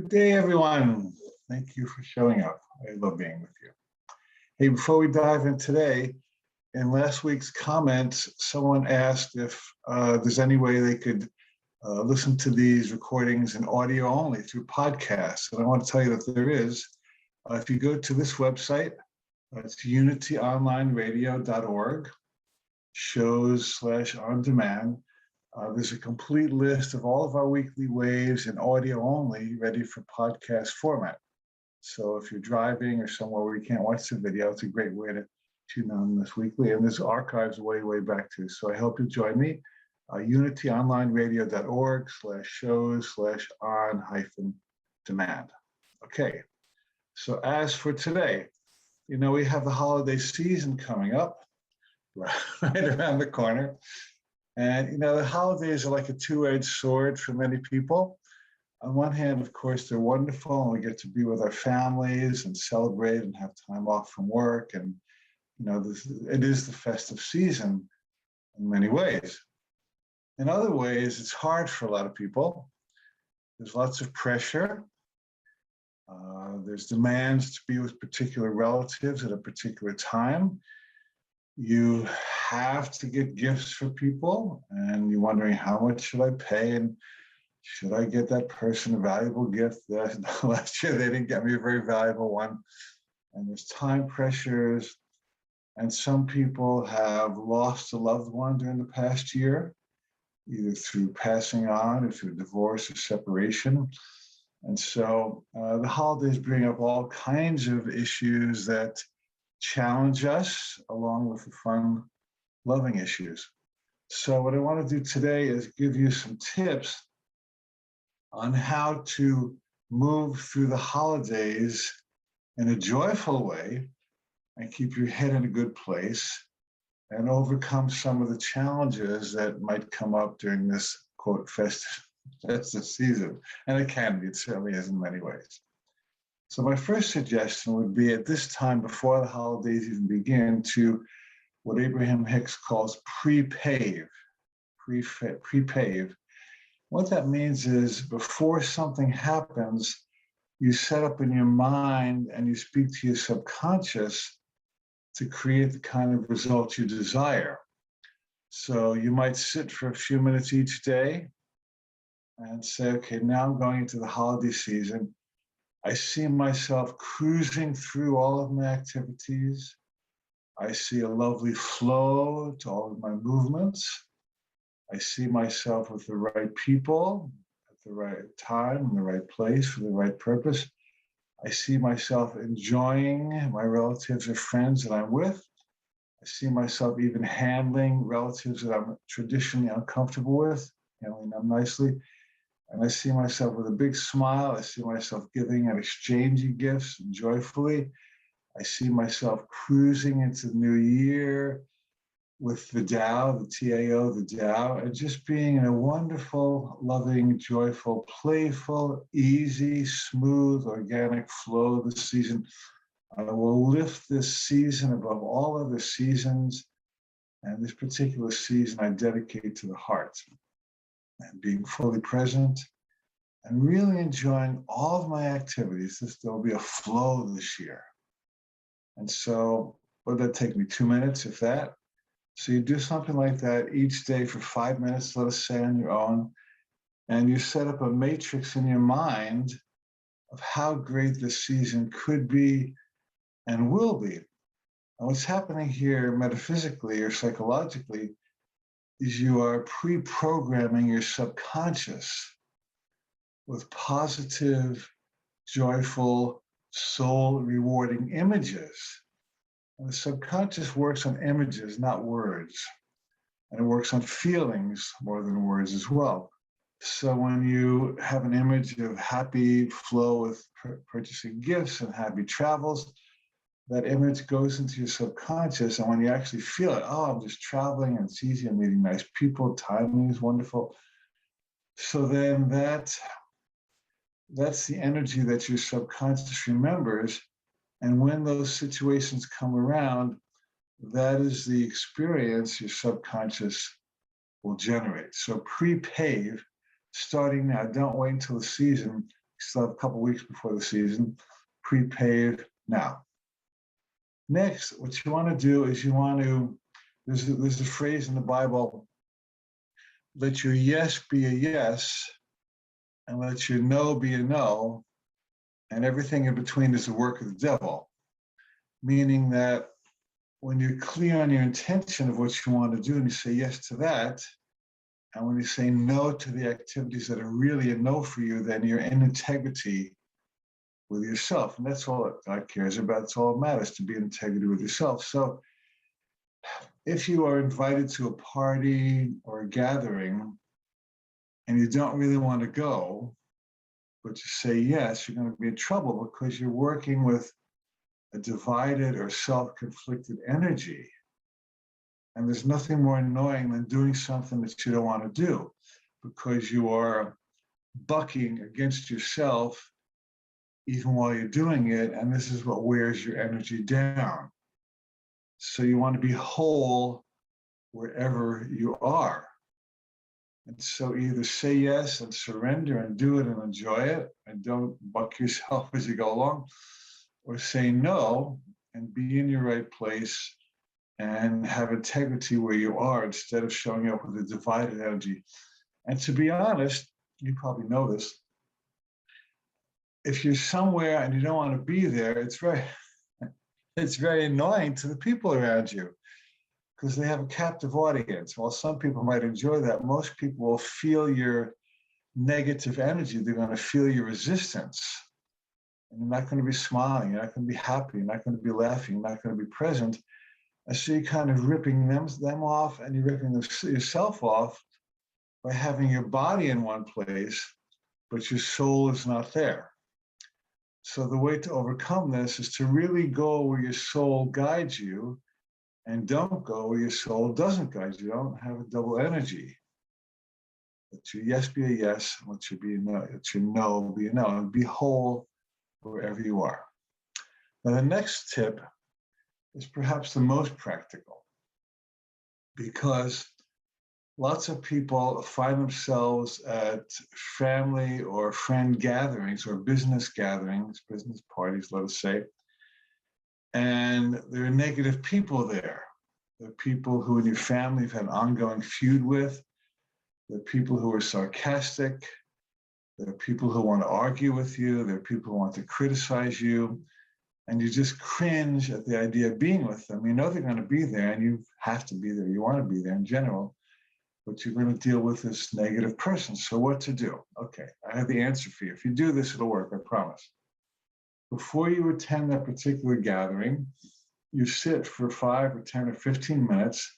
Good day, everyone. Thank you for showing up. I love being with you. Hey, before we dive in today, in last week's comments, someone asked if there's any way they could listen to these recordings in audio only through podcasts. And I want to tell you that there is. If you go to this website, it's unityonlineradio.org, shows/on-demand. There's a complete list of all of our weekly waves in audio only, ready for podcast format. So if you're driving or somewhere where you can't watch the video, it's a great way to tune in this weekly. And there's archives way back too. So I hope you join me. unityonlineradio.org/shows/on-demand. Okay, so as for today, we have the holiday season coming up right around the corner. And, the holidays are like a two-edged sword for many people. On one hand, of course, they're wonderful, and we get to be with our families and celebrate and have time off from work. And, it is the festive season in many ways. In other ways, it's hard for a lot of people. There's lots of pressure. There's demands to be with particular relatives at a particular time. You have to get gifts for people, and you're wondering, how much should I pay? And should I get that person a valuable gift? Last year, they didn't get me a very valuable one. And there's time pressures. And some people have lost a loved one during the past year, either through passing on or through divorce or separation. And so the holidays bring up all kinds of issues that challenge us, along with the fun, loving issues. So what I want to do today is give you some tips on how to move through the holidays in a joyful way and keep your head in a good place and overcome some of the challenges that might come up during this, quote, festive season. And it certainly is in many ways. So my first suggestion would be, at this time, before the holidays even begin, to what Abraham Hicks calls pre-pave. Pre-pave. What that means is, before something happens, you set up in your mind and you speak to your subconscious to create the kind of results you desire. So you might sit for a few minutes each day and say, okay, now I'm going into the holiday season. I see myself cruising through all of my activities. I see a lovely flow to all of my movements. I see myself with the right people at the right time, in the right place, for the right purpose. I see myself enjoying my relatives or friends that I'm with. I see myself even handling relatives that I'm traditionally uncomfortable with, handling them nicely. And I see myself with a big smile. I see myself giving and exchanging gifts joyfully. I see myself cruising into the new year with the Tao, the T-A-O, the Tao, and just being in a wonderful, loving, joyful, playful, easy, smooth, organic flow of the season. I will lift this season above all other seasons. And this particular season I dedicate to the heart. And being fully present and really enjoying all of my activities. There'll be a flow this year. And so, would that take me 2 minutes, if that? So you do something like that each day for 5 minutes, let us say, on your own, and you set up a matrix in your mind of how great this season could be and will be. And what's happening here metaphysically or psychologically is you are pre-programming your subconscious with positive, joyful, soul-rewarding images. And the subconscious works on images, not words. And it works on feelings more than words as well. So when you have an image of happy flow with purchasing gifts and happy travels, that image goes into your subconscious, and when you actually feel it, oh, I'm just traveling and it's easy, I'm meeting nice people, timing is wonderful. So then that's the energy that your subconscious remembers, and when those situations come around, that is the experience your subconscious will generate. So pre-pave, starting now, don't wait until the season, still have a couple weeks before the season. Pre-pave now. Next, what you want to do is there's a phrase in the Bible, let your yes be a yes, and let your no be a no, and everything in between is the work of the devil. Meaning that when you're clear on your intention of what you want to do and you say yes to that, and when you say no to the activities that are really a no for you, then you're in integrity with yourself. And that's all that God cares about. It's all that matters, to be in integrity with yourself. So if you are invited to a party or a gathering and you don't really want to go, but you say yes, you're going to be in trouble because you're working with a divided or self-conflicted energy. And there's nothing more annoying than doing something that you don't want to do because you are bucking against yourself even while you're doing it. And this is what wears your energy down. So you want to be whole wherever you are. And so either say yes and surrender and do it and enjoy it and don't buck yourself as you go along, or say no and be in your right place and have integrity where you are instead of showing up with a divided energy. And to be honest, you probably know this, if you're somewhere and you don't want to be there, it's very annoying to the people around you because they have a captive audience. While some people might enjoy that, most people will feel your negative energy. They're going to feel your resistance. And you're not going to be smiling, you're not going to be happy, you're not going to be laughing, you're not going to be present. And so you're kind of ripping them off, and you're ripping yourself off by having your body in one place, but your soul is not there. So the way to overcome this is to really go where your soul guides you and don't go where your soul doesn't guide you. Don't have a double energy. Let your yes be a yes, and let your no be a no, and be whole wherever you are. Now, the next tip is perhaps the most practical because lots of people find themselves at family or friend gatherings or business gatherings, business parties, let us say, and there are negative people there. There are people who in your family you've had an ongoing feud with. There are people who are sarcastic. There are people who want to argue with you. There are people who want to criticize you. And you just cringe at the idea of being with them. You know they're going to be there, and you have to be there. You want to be there in general, but you're going to deal with this negative person. So what to do? Okay, I have the answer for you. If you do this, it'll work, I promise. Before you attend that particular gathering, you sit for 5 or 10 or 15 minutes,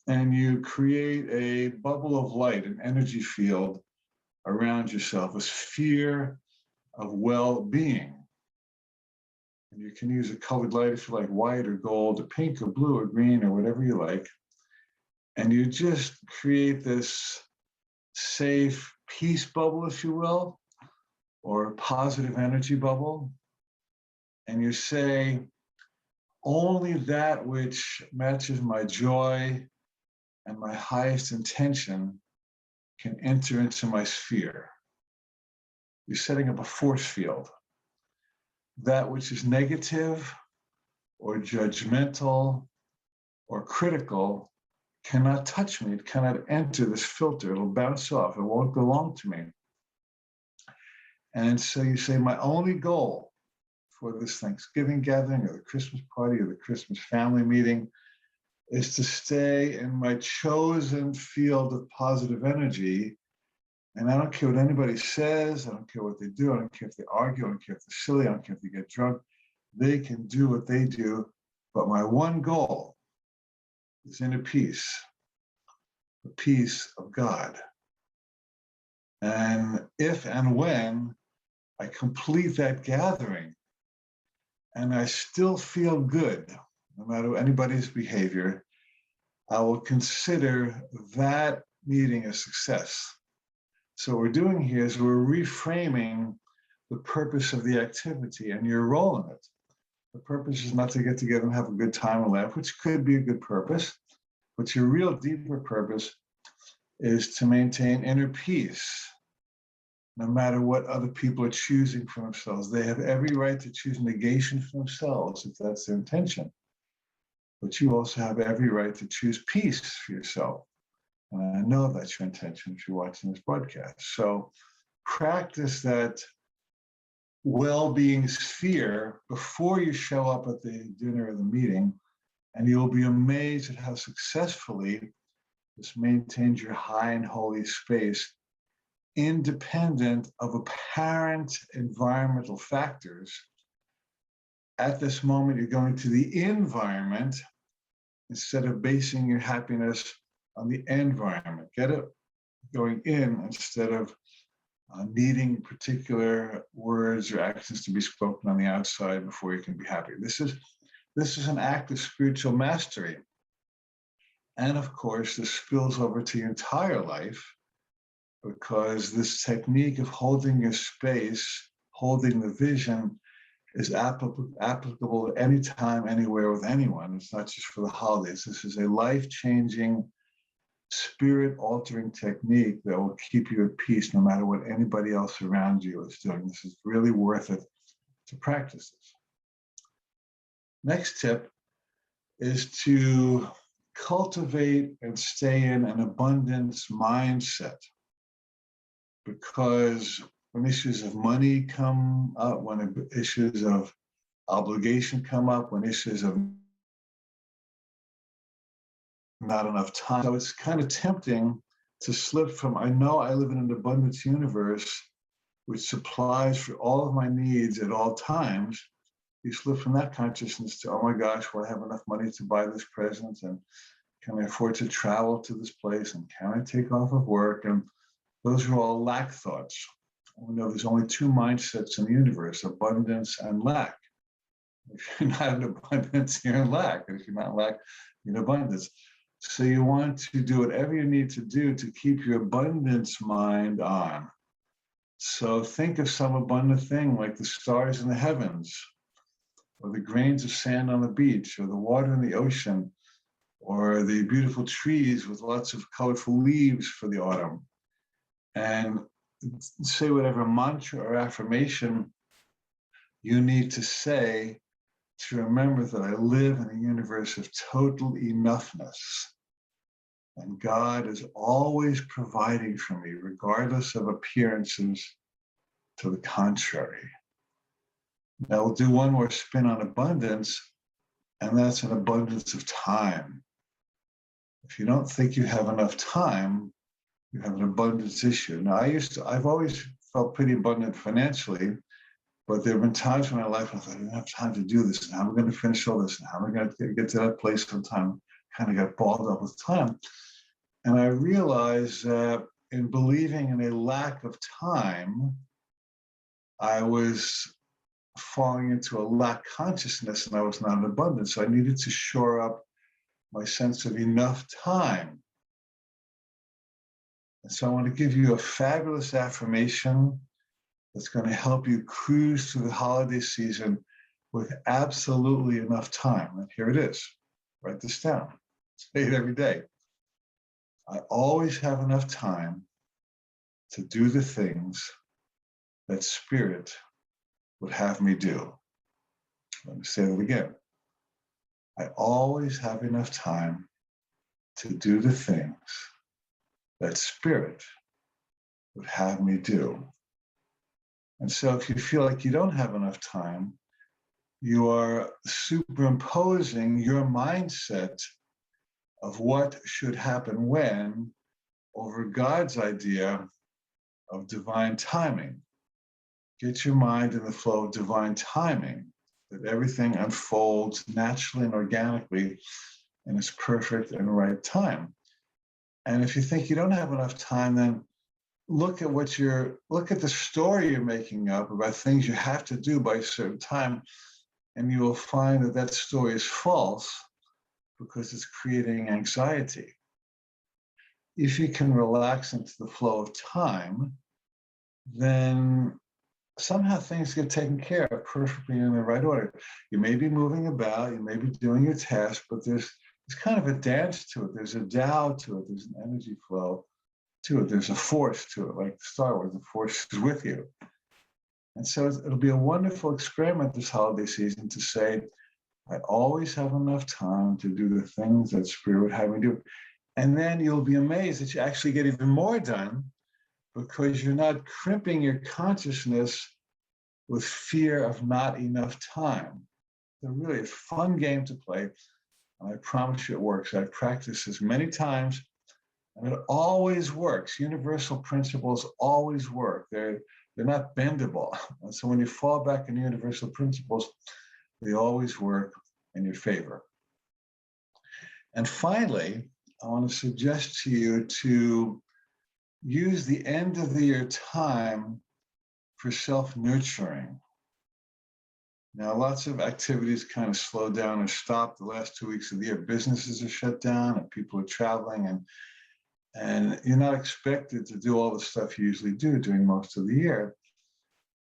and you create a bubble of light, an energy field around yourself, a sphere of well-being. And you can use a colored light if you like, white or gold or pink or blue or green or whatever you like. And you just create this safe peace bubble, if you will, or positive energy bubble. And you say, only that which matches my joy and my highest intention can enter into my sphere. You're setting up a force field. That which is negative or judgmental or critical cannot touch me. It cannot enter this filter. It'll bounce off. It won't belong to me. And so you say, my only goal for this Thanksgiving gathering or the Christmas party or the Christmas family meeting is to stay in my chosen field of positive energy. And I don't care what anybody says. I don't care what they do. I don't care if they argue. I don't care if they're silly. I don't care if they get drunk. They can do what they do. But my one goal is inner peace, the peace of God. And if and when I complete that gathering and I still feel good, no matter anybody's behavior, I will consider that meeting a success. So what we're doing here is we're reframing the purpose of the activity and your role in it. The purpose is not to get together and have a good time and laugh, which could be a good purpose, but your real deeper purpose is to maintain inner peace no matter what other people are choosing for themselves. They have every right to choose negation for themselves if that's their intention. But you also have every right to choose peace for yourself. And I know that's your intention if you're watching this broadcast. So practice that well-being sphere before you show up at the dinner or the meeting, and you'll be amazed at how successfully this maintains your high and holy space, independent of apparent environmental factors. At this moment, you're going to the environment instead of basing your happiness on the environment. Get it? Going in instead of needing particular words or actions to be spoken on the outside before you can be happy. This is an act of spiritual mastery. And of course, this spills over to your entire life, because this technique of holding your space, holding the vision, is applicable anytime, anywhere, with anyone. It's not just for the holidays. This is a life-changing, spirit-altering technique that will keep you at peace no matter what anybody else around you is doing. This is really worth it to practice this. Next tip is to cultivate and stay in an abundance mindset, because when issues of money come up, when issues of obligation come up, when issues of not enough time, so it's kind of tempting to slip from, I know I live in an abundance universe which supplies for all of my needs at all times. You slip from that consciousness to, oh my gosh, will I have enough money to buy this present? And can I afford to travel to this place? And can I take off of work? And those are all lack thoughts. We know there's only two mindsets in the universe, abundance and lack. If you're not in abundance, you're in lack. And if you're not in lack, you're in abundance. So you want to do whatever you need to do to keep your abundance mind on. So think of some abundant thing like the stars in the heavens, or the grains of sand on the beach, or the water in the ocean, or the beautiful trees with lots of colorful leaves for the autumn. And say whatever mantra or affirmation you need to say to remember that I live in a universe of total enoughness. And God is always providing for me, regardless of appearances to the contrary. Now we'll do one more spin on abundance, and that's an abundance of time. If you don't think you have enough time, you have an abundance issue. Now I've always felt pretty abundant financially, but there have been times in my life I thought, I don't have time to do this. How am I going to finish all this? How am I going to get to that place on time? Kind of got balled up with time. And I realized that in believing in a lack of time, I was falling into a lack consciousness, and I was not in abundance. So I needed to shore up my sense of enough time. And so I want to give you a fabulous affirmation that's going to help you cruise through the holiday season with absolutely enough time. And here it is. Write this down. Say it every day. I always have enough time to do the things that Spirit would have me do. Let me say that again. I always have enough time to do the things that Spirit would have me do. And so if you feel like you don't have enough time, you are superimposing your mindset of what should happen when over God's idea of divine timing. Get your mind in the flow of divine timing, that everything unfolds naturally and organically in its perfect and right time. And if you think you don't have enough time, then look at the story you're making up about things you have to do by a certain time, and you will find that that story is false because it's creating anxiety. If you can relax into the flow of time, then somehow things get taken care of perfectly in the right order. You may be moving about, you may be doing your task, but there's kind of a dance to it. There's a Tao to it. There's an energy flow. to it. There's a force to it, like Star Wars, the force is with you. And so it'll be a wonderful experiment this holiday season to say, I always have enough time to do the things that Spirit would have me do. And then you'll be amazed that you actually get even more done because you're not crimping your consciousness with fear of not enough time. It's really a fun game to play. And I promise you it works. I've practiced this many times and it always works. Universal principles always work. They're not bendable. And so when you fall back on universal principles, they always work in your favor. And finally, I want to suggest to you to use the end of the year time for self-nurturing. Now, lots of activities kind of slow down or stop the last 2 weeks of the year. Businesses are shut down and people are traveling, and you're not expected to do all the stuff you usually do during most of the year.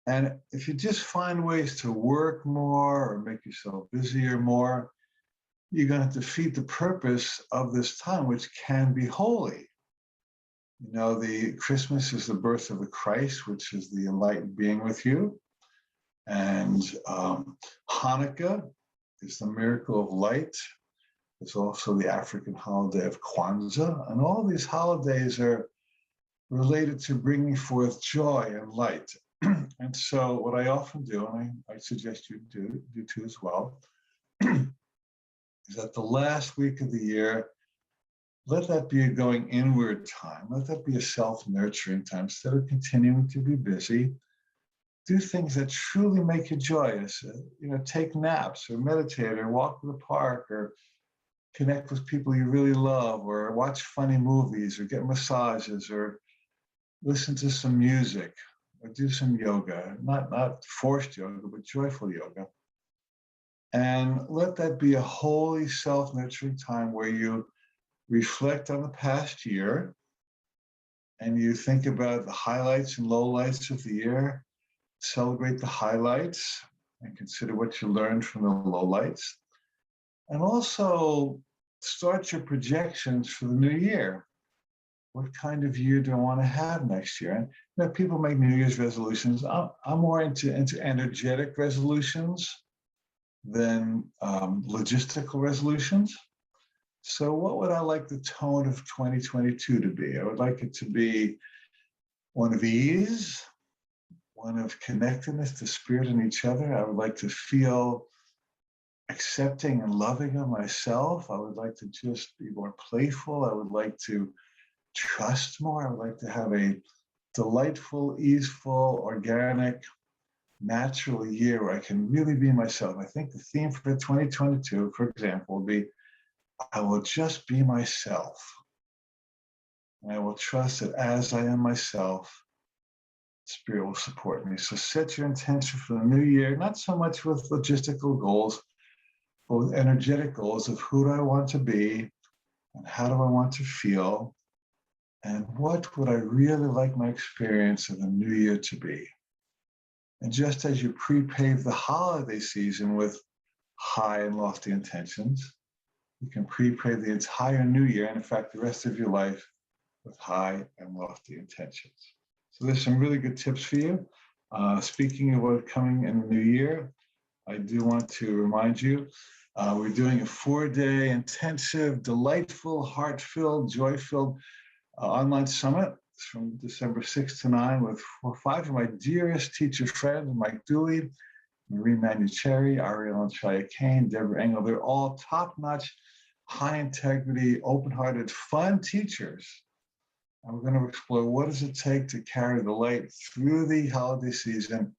And if you just find ways to work more or make yourself busier more, you're going to defeat the purpose of this time, which can be holy. You know, the Christmas is the birth of the Christ, which is the enlightened being with you. And Hanukkah is the miracle of light. It's also the African holiday of Kwanzaa. And all these holidays are related to bringing forth joy and light. And so what I often do, and I suggest you do too as well, is that the last week of the year, let that be a going inward time. Let that be a self-nurturing time. Instead of continuing to be busy, do things that truly make you joyous. Take naps or meditate or walk to the park or connect with people you really love or watch funny movies or get massages or listen to some music or do some yoga, not forced yoga, but joyful yoga. And let that be a holy self-nurturing time where you reflect on the past year and you think about the highlights and lowlights of the year, celebrate the highlights and consider what you learned from the lowlights. And also start your projections for the new year. What kind of year do I want to have next year? And people make New Year's resolutions. I'm more into energetic resolutions than logistical resolutions. So what would I like the tone of 2022 to be? I would like it to be one of ease, one of connectedness to Spirit and each other. I would like to feel accepting and loving of myself. I would like to just be more playful. I would like to trust more. I would like to have a delightful, easeful, organic, natural year where I can really be myself. I think the theme for 2022, for example, will be, I will just be myself. And I will trust that as I am myself, Spirit will support me. So set your intention for the new year, not so much with logistical goals, but with energetic goals of who do I want to be and how do I want to feel and what would I really like my experience of the new year to be. And just as you pre-pave the holiday season with high and lofty intentions, you can pre-pave the entire new year, and in fact, the rest of your life with high and lofty intentions. So there's some really good tips for you. Speaking of what's coming in the new year, I do want to remind you, we're doing a 4-day intensive, delightful, heart-filled, joy-filled online summit from December 6th to 9 with 5 of my dearest teacher friends, Mike Dooley, Marie Manucherry, Ariel and Shia Kane, Deborah Engel. They're all top-notch, high-integrity, open-hearted, fun teachers. And we're going to explore what does it take to carry the light through the holiday season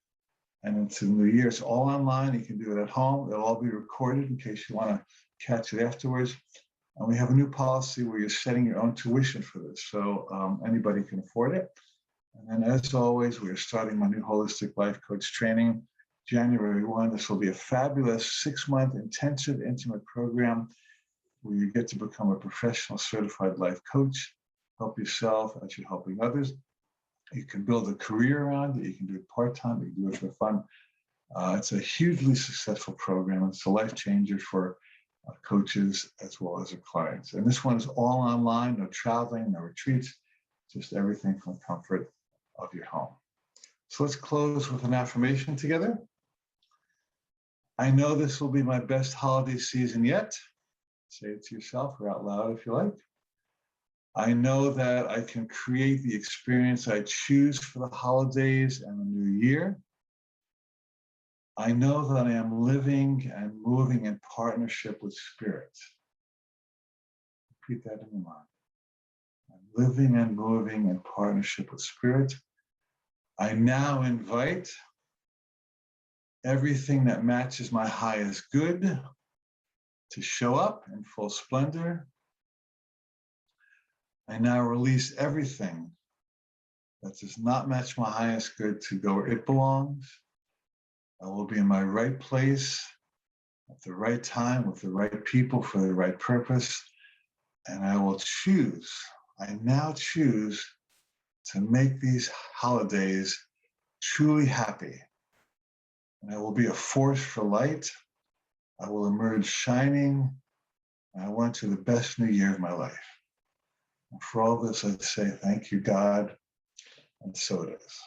and into the new year. It's all online. You can do it at home. It'll all be recorded in case you want to catch it afterwards. And we have a new policy where you're setting your own tuition for this. So anybody can afford it. And then as always, we are starting my new holistic life coach training January 1. This will be a fabulous 6-month intensive intimate program where you get to become a professional certified life coach, help yourself as you're helping others. You can build a career around it. You can do it part-time. You can do it for fun. It's a hugely successful program. It's a life changer for coaches as well as their clients. And this one is all online, no traveling, no retreats. just everything from the comfort of your home. So let's close with an affirmation together. I know this will be my best holiday season yet. Say it to yourself or out loud if you like. I know that I can create the experience I choose for the holidays and the new year. I know that I am living and moving in partnership with Spirit. Repeat that in your mind. I'm living and moving in partnership with Spirit. I now invite everything that matches my highest good to show up in full splendor. I now release everything that does not match my highest good to go where it belongs. I will be in my right place at the right time with the right people for the right purpose. And I will choose, I now choose to make these holidays truly happy. And I will be a force for light. I will emerge shining. And I want to the best new year of my life. And for all this, I say, thank you, God. And so it is.